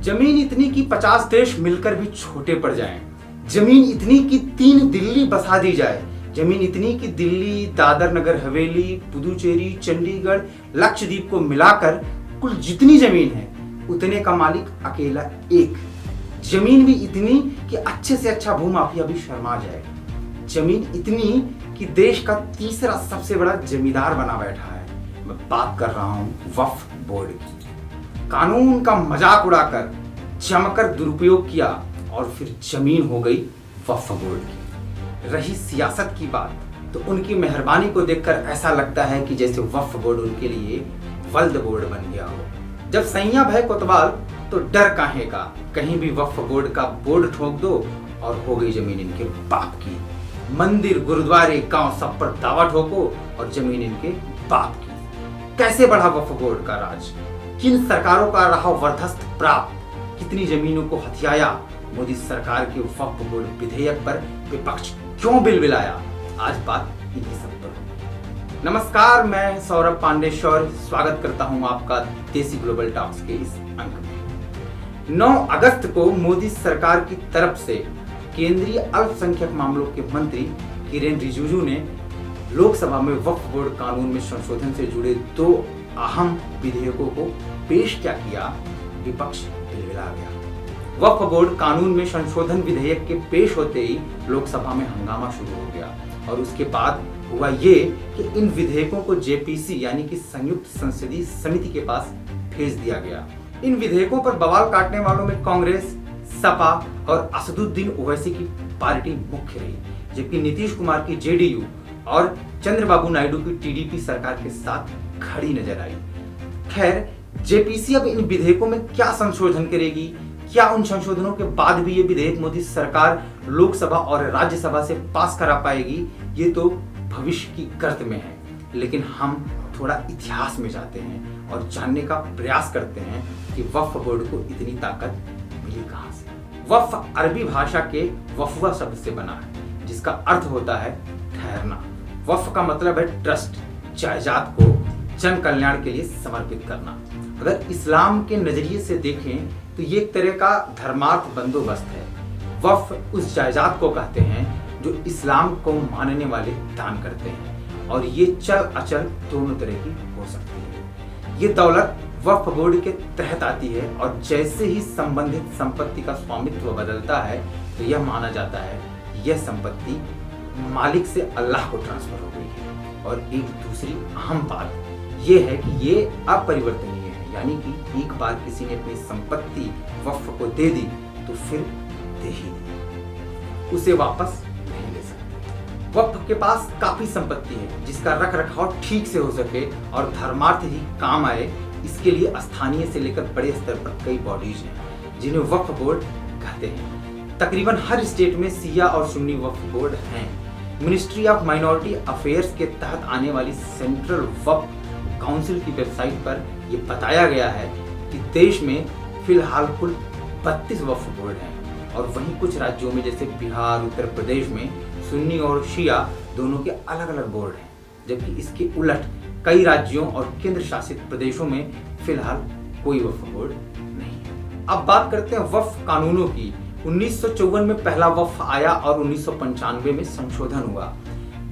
जमीन इतनी कि 50 देश मिलकर भी छोटे पड़ जाएं। जमीन इतनी कि 3 दिल्ली बसा दी जाए। जमीन इतनी कि दिल्ली, दादर नगर हवेली, पुदुचेरी, चंडीगढ़, लक्षद्वीप को मिलाकर कुल जितनी जमीन है उतने का मालिक अकेला एक। जमीन भी इतनी कि अच्छे से अच्छा भूमाफिया भी शर्मा जाए। जमीन इतनी कि देश का तीसरा सबसे बड़ा जमींदार बना बैठा है। मैं बात कर रहा हूं वक्फ बोर्ड की। कानून का मजाक उड़ाकर जमकर दुरुपयोग किया और फिर जमीन हो गई वक्फ बोर्ड की। रही सियासत की बात तो उनकी मेहरबानी को देखकर ऐसा लगता है कि जैसे वक्फ बोर्ड उनके लिए वल्द बोर्ड बन गया हो। जब सैया भय कोतवाल तो डर काहे का, कहीं भी वक्फ बोर्ड का बोर्ड ठोक दो और हो गई जमीन इनके बाप की। मंदिर, गुरुद्वारे, गांव सब पर दावा ठोको और जमीन इनके बाप की। कैसे बढ़ा वक्फ बोर्ड का राज, किन सरकारों का रहा वर्चस्व प्राप्त, कितनी जमीनों को हथियाया मोदी सरकार के वक्फ बोर्ड विधेयक पर विपक्ष क्यों बिलबिलाया, आज बात इन्हीं सब पर होगी। नमस्कार, मैं सौरभ पांडेश्वर स्वागत करता हूं आपका देसी ग्लोबल टॉक्स के इस अंक में। 9 अगस्त को मोदी सरकार की तरफ से केंद्रीय अल्पसंख्यक मामलों के मंत्री किरेन रिजिजू ने लोकसभा में वक्फ बोर्ड कानून में संशोधन से जुड़े 2 अहम विधेयकों को पेश क्या किया, विपक्ष बिलबिला गया। वक्फ बोर्ड कानून में संशोधन विधेयक के पेश होते ही लोकसभा में हंगामा शुरू हो गया और उसके बाद हुआ ये कि इन विधेयकों को जेपीसी यानी कि संयुक्त संसदीय समिति के पास भेज दिया गया। इन विधेयकों पर बवाल काटने वालों में कांग्रेस, सपा और असदुद्दीन ओवैसी की पार्टी मुख्य रही, जबकि नीतीश कुमार की जेडीयू और चंद्रबाबू नायडू की टीडीपी सरकार के साथ खड़ी नजर आई। खैर, जेपीसी अब इन विधेयकों में क्या संशोधन करेगी, क्या उन संशोधनों के बाद भी ये विधेयक मोदी सरकार लोकसभा और राज्यसभा से पास करा पाएगी, ये तो भविष्य की गर्त में है। लेकिन हम थोड़ा इतिहास में जाते हैं और जानने का प्रयास करते हैं कि वक्फ बोर्ड को इतनी ताकत मिली कहां से। वक्फ अरबी भाषा के वफ़वा शब्द से बना है, जिसका अर्थ होता है ठहरना। वक्फ का मतलब है ट्रस्ट, जायदाद को जन कल्याण के लिए समर्पित करना। अगर इस्लाम के नजरिए से देखें तो ये एक तरह का धर्मार्थ बंदोबस्त है। वक्फ उस जायदाद को कहते हैं जो इस्लाम को मानने वाले दान करते हैं, और ये चल अचल दोनों तरह की हो सकती है। ये दौलत वक्फ बोर्ड के तहत आती है और जैसे ही संबंधित संपत्ति का स्वामित्व बदलता है तो यह माना जाता है यह संपत्ति मालिक से अल्लाह को ट्रांसफर हो गई है। और एक दूसरी अहम बात यह है कि ये अपरिवर्तनीय है, यानी कि एक बार किसी ने अपनी संपत्ति वक्फ को दे दी तो फिर दे ही दी, उसे वापस नहीं ले सकते। वक्फ के पास काफी संपत्ति है जिसका रख रखाव ठीक से हो सके और धर्मार्थ ही काम आए, इसके लिए स्थानीय से लेकर बड़े स्तर पर कई बॉडीज हैं जिन्हें वक्फ बोर्ड कहते हैं। तकरीबन हर स्टेट में शिया और सुन्नी वक्फ बोर्ड हैं। मिनिस्ट्री ऑफ माइनॉरिटी अफेयर्स के तहत आने वाली सेंट्रल वक्फ काउंसिल की वेबसाइट पर यह बताया गया है कि देश में फिलहाल कुल 32 वक्फ बोर्ड हैं, और वहीं कुछ राज्यों में जैसे बिहार, उत्तर प्रदेश में सुन्नी और शिया दोनों के अलग अलग बोर्ड हैं, जबकि इसके उलट कई राज्यों और केंद्र शासित प्रदेशों में फिलहाल कोई वक्फ बोर्ड नहीं है। अब बात करते हैं वक्फ कानूनों की। 1954 में पहला वक्फ आया और 1995 में संशोधन हुआ।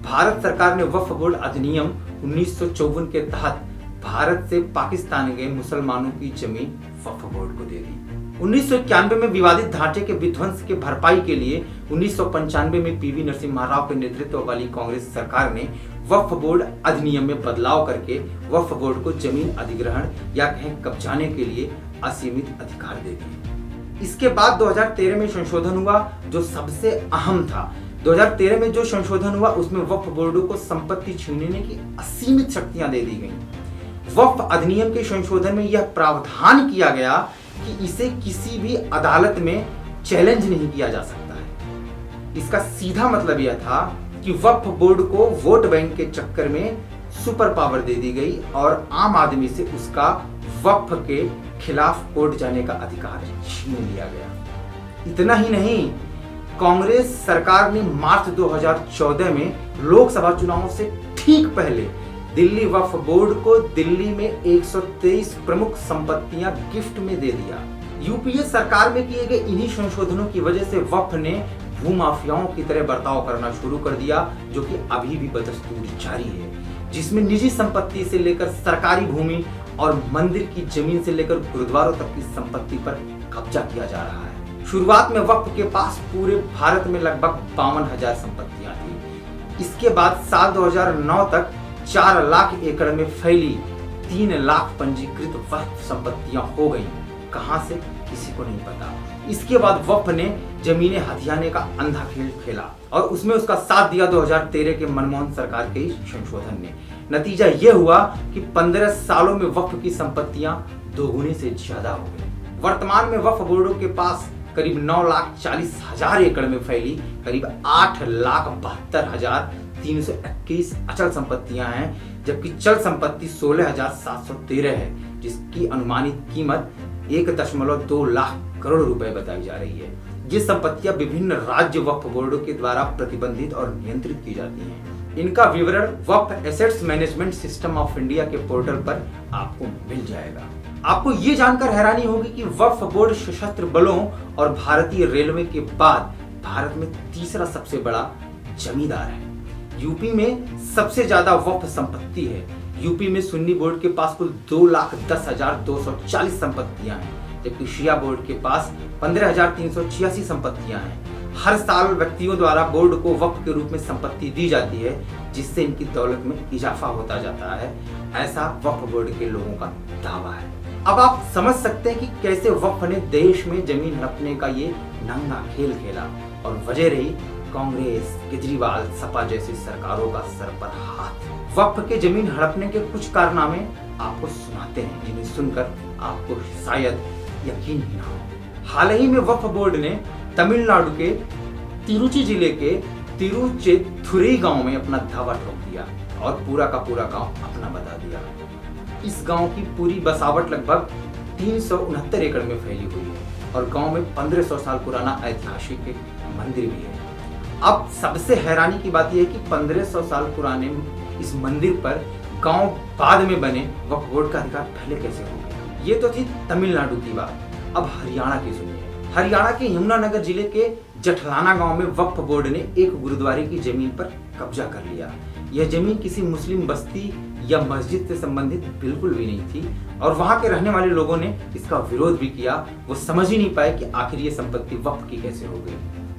भारत सरकार ने वक्फ बोर्ड अधिनियम 1954 के तहत भारत से पाकिस्तान गए मुसलमानों की जमीन वक्फ बोर्ड को दे दी। 1991 में विवादित ढांचे के विध्वंस के भरपाई के लिए 1995 में पीवी नरसिम्हा राव के नेतृत्व वाली कांग्रेस सरकार ने वक्फ बोर्ड अधिनियम में बदलाव करके वक्फ बोर्ड को जमीन अधिग्रहण या कहें कब्जाने के लिए असीमित अधिकार दे दिए। इसके बाद 2013 में संशोधन हुआ जो सबसे अहम था। 2013 में जो संशोधन हुआ उसमें वक्फ बोर्डों को संपत्ति छीनने की असीमित शक्तियां दे दी गईं। वक्फ अधिनियम के संशोधन में यह प्रावधान किया गया कि इसे किसी भी अदालत में चैलेंज नहीं किया जा सकता है। इसका सीधा मतलब यह था कि वक्फ बोर्ड को वोट बैंक के चक्कर में सुपर पावर दे दी गई और आम आदमी से उसका वक्फ के खिलाफ कोर्ट जाने का अधिकार छीन लिया गया। इतना ही नहीं, कांग्रेस सरकार ने मार्च 2014 में लोकसभा चुनावों से ठीक पहले दिल्ली वक्फ बोर्ड को दिल्ली में 123 प्रमुख संपत्तियां गिफ्ट में दे दिया। यूपीए सरकार में किए गए इन्हीं संशोधनों की वजह से वक्फ ने भूमाफियाओं की तरह बर्ताव करना शुरू कर दिया, जो कि अभी भी बदस्तूर जारी है, जिसमें निजी संपत्ति से लेकर सरकारी भूमि और मंदिर की जमीन से लेकर गुरुद्वारों तक की संपत्ति पर कब्जा किया जा रहा है। शुरुआत में वक्फ के पास पूरे भारत में लगभग 52,000 संपत्तियां थी। इसके बाद साल 2009 तक 4 लाख एकड़ में फैली 3 लाख पंजीकृत वक्फ संपत्तियां हो गई। कहां से, किसी को नहीं पता। इसके बाद वक्फ ने जमीनें हथियाने का अंधा खेल खेला और उसमें उसका साथ दिया 2013 के मनमोहन सरकार के संशोधन ने। नतीजा यह हुआ कि 15 सालों में वक्फ की संपत्तियां दोगुने से ज्यादा हो गई। वर्तमान में वक्फ बोर्डों के पास करीब 9,40,000 एकड़ में फैली करीब 8,72,321 अचल संपत्तियां हैं, जबकि चल संपत्ति 16,713 है, जिसकी अनुमानित कीमत 1.2 लाख करोड़ रुपए बताई जा रही है। ये संपत्तियां विभिन्न राज्य वक्फ बोर्डों के द्वारा प्रतिबंधित और नियंत्रित की जाती हैं। इनका विवरण Waqf assets management system of India के पोर्टल पर आपको मिल जाएगा। आपको ये जानकर हैरानी होगी कि वक्फ बोर्ड सशस्त्र बलों और भारतीय रेलवे के बाद भारत में तीसरा सबसे बड़ा जमींदार है। यूपी में सबसे ज्यादा वक्फ संपत्ति है। यूपी में सुन्नी बोर्ड के पास कुल 2,10,240 संपत्तियां हैं, जबकि शिया बोर्ड के पास 15,386 संपत्तियां हैं। हर साल व्यक्तियों द्वारा बोर्ड को वक्फ के रूप में संपत्ति दी जाती है, जिससे इनकी दौलत में इजाफा होता जाता है। ऐसा वक्फ बोर्ड के लोगों का दावा है। अब आप समझ सकते हैं कि कैसे वक्फ ने देश में जमीन हड़पने का ये नंगा खेल खेला, और वजह रही कांग्रेस, केजरीवाल, सपा जैसी सरकारों का सर पर हाथ। वक्फ के जमीन हड़पने के कुछ कारनामे आपको सुनाते हैं, जिन्हें सुनकर आपको शायद यकीन ही ना हो। हाल ही में वक्फ बोर्ड ने तमिलनाडु के तिरुचि जिले के तिरुचेथुरई गांव में अपना धावा ठोक दिया और पूरा का पूरा गांव अपना बता दिया। इस गांव की पूरी बसावट लगभग 369 एकड़ में फैली हुई है और गांव में 1500 साल पुराना ऐतिहासिक मंदिर भी है। अब सबसे हैरानी की बात यह है कि 1500 साल पुराने इस मंदिर पर गांव बाद में बने वक्फ बोर्ड का अधिकार पहले कैसे हो गया। ये तो थी तमिलनाडु की बात। अब हरियाणा की सुनिए। हरियाणा के यमुनानगर जिले के जठलाना गांव में वक्फ बोर्ड ने एक गुरुद्वारे की जमीन पर कब्जा कर लिया। यह जमीन किसी मुस्लिम बस्ती या मस्जिद से संबंधित बिल्कुल भी नहीं थी और वहां के रहने वाले लोगों ने इसका विरोध भी किया। वो समझ ही नहीं पाए कि आखिर ये संपत्ति वक्फ की कैसे हो गई।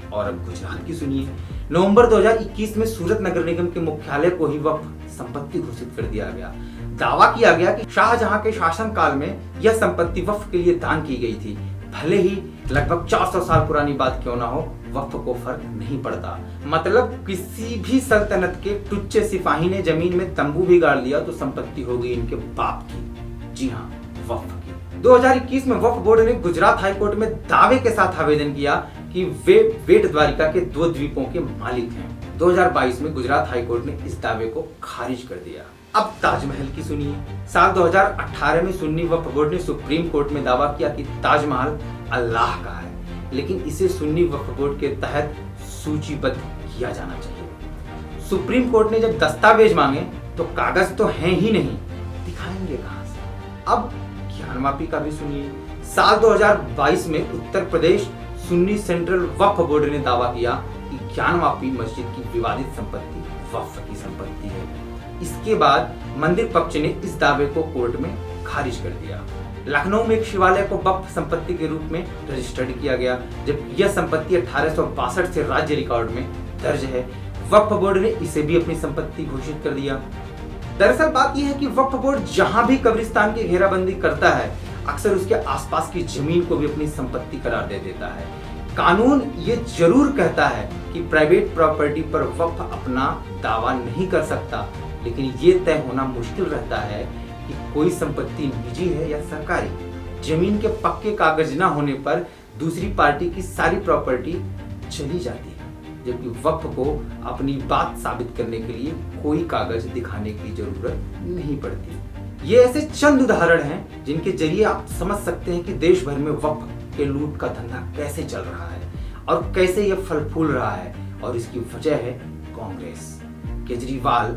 और अब गुजरात की सुनिए। नवंबर 2021 में सूरत नगर निगम के मुख्यालय को ही वक्फ संपत्ति घोषित कर दिया गया। दावा किया गया कि शाहजहां के शासनकाल में यह संपत्ति वक्फ के लिए दान की गई थी। भले ही लगभग 400 साल पुरानी बात क्यों ना हो, वक्फ को फर्क नहीं पड़ता। मतलब किसी भी सल्तनत के टुच्चे सिपाही ने जमीन में तंबू भी गाड़ लिया तो संपत्ति हो गई इनके बाप की। जी हाँ, वक्फ की। 2021 में वक्फ बोर्ड ने गुजरात हाईकोर्ट में दावे के साथ आवेदन किया कि वे बेट द्वारिका के 2 द्वीपों के मालिक हैं। 2022 में गुजरात हाईकोर्ट ने इस दावे को खारिज कर दिया। अब ताजमहल की सुनिए। साल 2018 में सुन्नी वक्फ बोर्ड ने सुप्रीम कोर्ट में दावा किया कि ताजमहल अल्लाह का है, लेकिन इसे सुन्नी वक्फ बोर्ड के तहत सूचीबद्ध किया जाना चाहिए। सुप्रीम कोर्ट ने जब दस्तावेज मांगे तो कागज तो हैं ही नहीं, दिखाएंगे कहां से। अब ज्ञानवापी का भी सुनिए। साल 2022 में उत्तर प्रदेश सुन्नी सेंट्रल वक्फ बोर्ड ने दावा किया कि ज्ञानवापी मस्जिद की विवादित संपत्ति वक्फ की संपत्ति है। इसके बाद मंदिर पक्ष ने इस दावे को कोर्ट में खारिज कर दिया। लखनऊ में एक शिवालय को वक्फ संपत्ति के रूप में रजिस्टर्ड किया गया, जबकि यह संपत्ति 1862 से राज्य रिकॉर्ड में दर्ज है। वक्फ बोर्ड ने इसे भी अपनी संपत्ति घोषित कर दिया। दरअसल बात यह है कि वक्फ बोर्ड जहां भी कब्रिस्तान की घेराबंदी करता है, अक्सर उसके आसपास की जमीन को भी अपनी संपत्ति करार दे देता है। कानून ये जरूर कहता है कि प्राइवेट प्रॉपर्टी पर वक्फ अपना दावा नहीं कर सकता, लेकिन ये तय होना मुश्किल रहता है कि कोई संपत्ति निजी है या सरकारी। जमीन के पक्के कागज न होने पर दूसरी पार्टी की सारी प्रॉपर्टी चली जाती है, जबकि वक्फ को अपनी बात साबित करने के लिए कोई कागज दिखाने की जरूरत नहीं पड़ती। ये ऐसे चंद उदाहरण हैं जिनके जरिए आप समझ सकते हैं कि देश भर में वक्फ के लूट का धंधा कैसे चल रहा है और कैसे यह फल फूल रहा है। और इसकी वजह है कांग्रेस, केजरीवाल,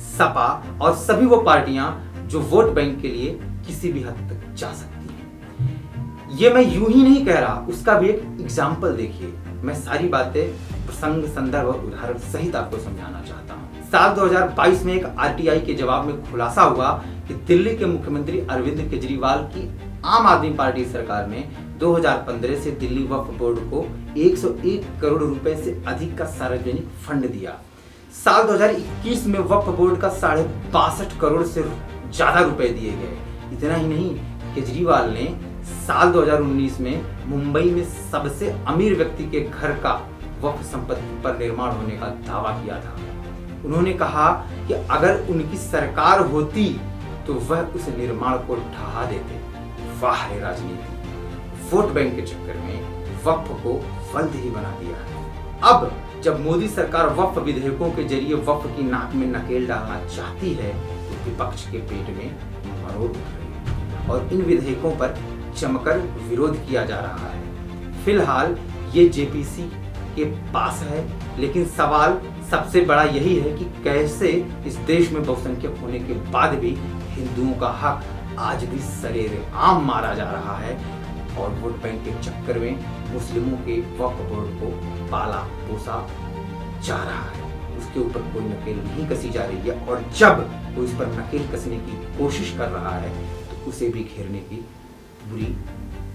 सपा और सभी वो पार्टियां जो वोट बैंक के लिए किसी भी हद तक जा सकती हैं। ये मैं यूं ही नहीं कह रहा, उसका भी एक एग्जाम्पल देखिए। मैं सारी बातें प्रसंग, संदर्भ और उदाहरण सहित आपको समझाना चाहता हूँ। साल 2022 में एक आरटीआई के जवाब में खुलासा हुआ कि दिल्ली के मुख्यमंत्री अरविंद केजरीवाल की आम आदमी पार्टी सरकार ने 2015 से दिल्ली वक्फ बोर्ड को 101 करोड़ रुपए से अधिक का सार्वजनिक फंड दिया। साल 2021 में वक्फ बोर्ड का 62.5 करोड़ से ज्यादा रुपए दिए गए। इतना ही नहीं, केजरीवाल ने साल 2019 में मुंबई में सबसे अमीर व्यक्ति के घर का वक्फ संपत्ति पर निर्माण होने का दावा किया था। उन्होंने कहा कि अगर उनकी सरकार होती तो वह उस निर्माण को ढहा देते। वाह रे राजनीति, वोट बैंक के चक्कर में वक्फ को फल्द ही बना दिया है। अब जब मोदी सरकार वक्फ विधेयकों के जरिए वक्फ की नाक में नकेल डालना चाहती है तो विपक्ष के पेट में मरोड़ उठ रही है और इन विधेयकों पर जमकर विरोध किया जा रहा है। फिलहाल ये जेपीसी के पास है, लेकिन सवाल सबसे बड़ा यही है कि कैसे इस देश में बहुसंख्यक होने के बाद भी हिंदुओं का हक आज भी सरेआम मारा जा रहा है और वोट बैंक के चक्कर में मुस्लिमों के वक्फ बोर्ड को पाला पोसा जा रहा है। उसके ऊपर कोई नकेल नहीं कसी जा रही है और जब कोई इस पर नकेल कसने की कोशिश कर रहा है तो उसे भी घेरने की पूरी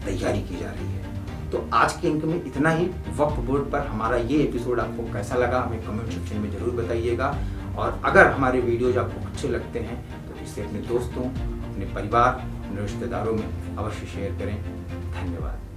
तैयारी की जा रही है। तो आज के अंक में इतना ही। वक्फ बोर्ड पर हमारा ये एपिसोड आपको कैसा लगा हमें कमेंट सेक्शन में जरूर बताइएगा और अगर हमारे वीडियोज आपको अच्छे लगते हैं तो इसे अपने दोस्तों, अपने परिवार, अपने रिश्तेदारों में अवश्य शेयर करें। धन्यवाद।